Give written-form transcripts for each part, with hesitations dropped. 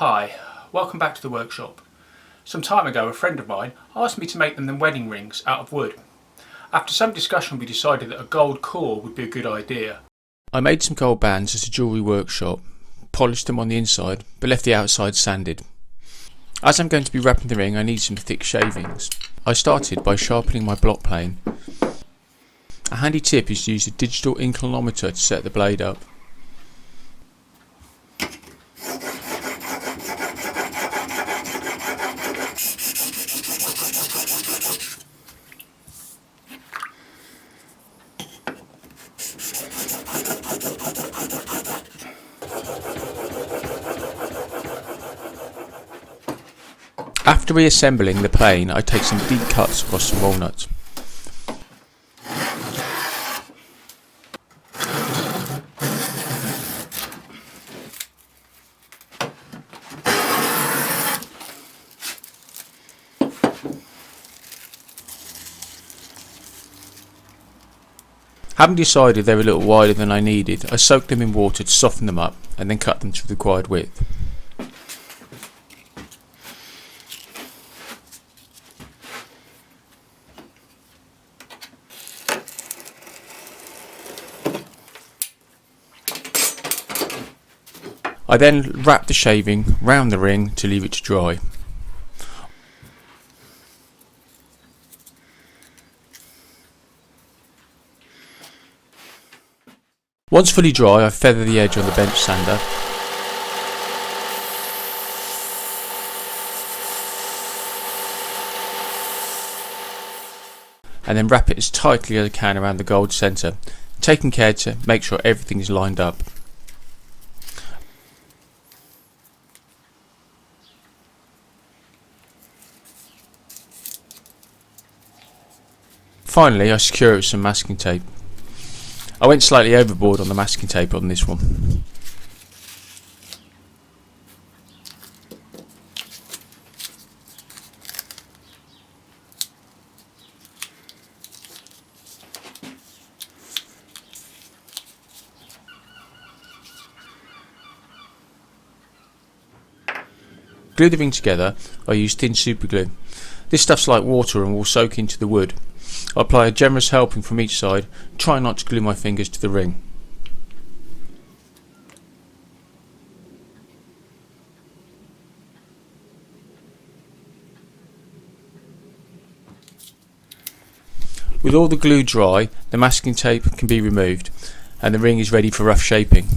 Hi, welcome back to the workshop. Some time ago a friend of mine asked me to make them wedding rings out of wood. After some discussion we decided that a gold core would be a good idea. I made some gold bands at a jewellery workshop, polished them on the inside but left the outside sanded. As I'm going to be wrapping the ring I need some thick shavings. I started by sharpening my block plane. A handy tip is to use a digital inclinometer to set the blade up. After reassembling the plane, I take some deep cuts across some walnut. Having decided they were a little wider than I needed, I soaked them in water to soften them up and then cut them to the required width. I then wrap the shaving round the ring to leave it to dry. Once fully dry, I feather the edge on the bench sander. And then wrap it as tightly as I can around the gold centre, taking care to make sure everything is lined up. Finally, I secure it with some masking tape. I went slightly overboard on the masking tape on this one. To glue the ring together, I use thin super glue. This stuff's like water and will soak into the wood. I apply a generous helping from each side, trying not to glue my fingers to the ring. With all the glue dry, the masking tape can be removed and the ring is ready for rough shaping.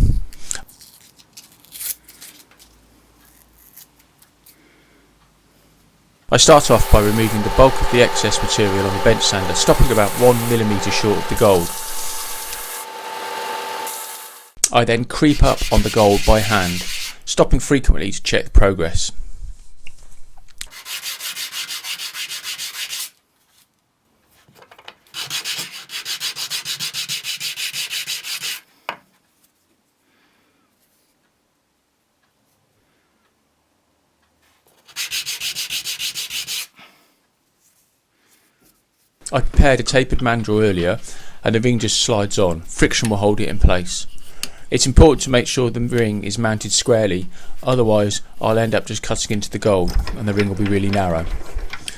I start off by removing the bulk of the excess material on the bench sander, stopping about 1mm short of the gold. I then creep up on the gold by hand, stopping frequently to check the progress. I prepared a tapered mandrel earlier and the ring just slides on. Friction will hold it in place. It's important to make sure the ring is mounted squarely, otherwise I'll end up just cutting into the gold and the ring will be really narrow.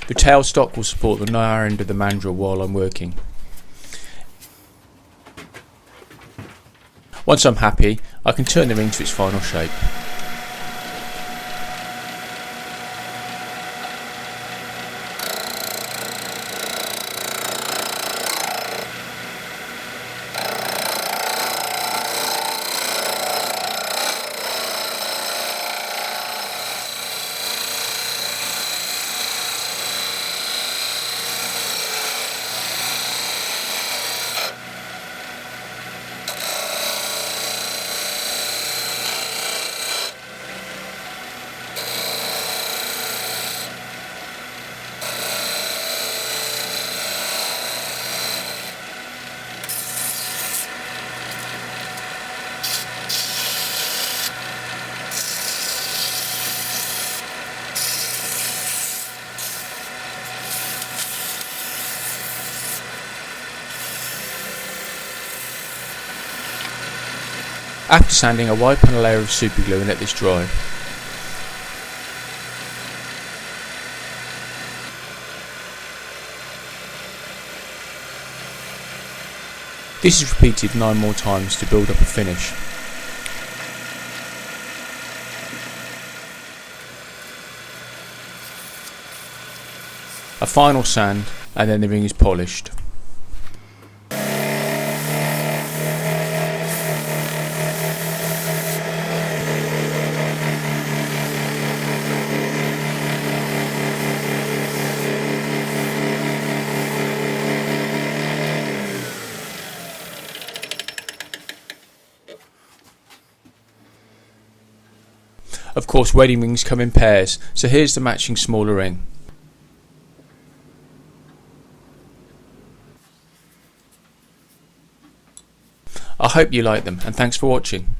The tailstock will support the narrow end of the mandrel while I'm working. Once I'm happy, I can turn the ring to its final shape. After sanding, I wipe on a layer of super glue and let this dry. This is repeated 9 more times to build up a finish. A final sand, and then the ring is polished. Of course, wedding rings come in pairs, so here's the matching smaller ring. I hope you like them, and thanks for watching.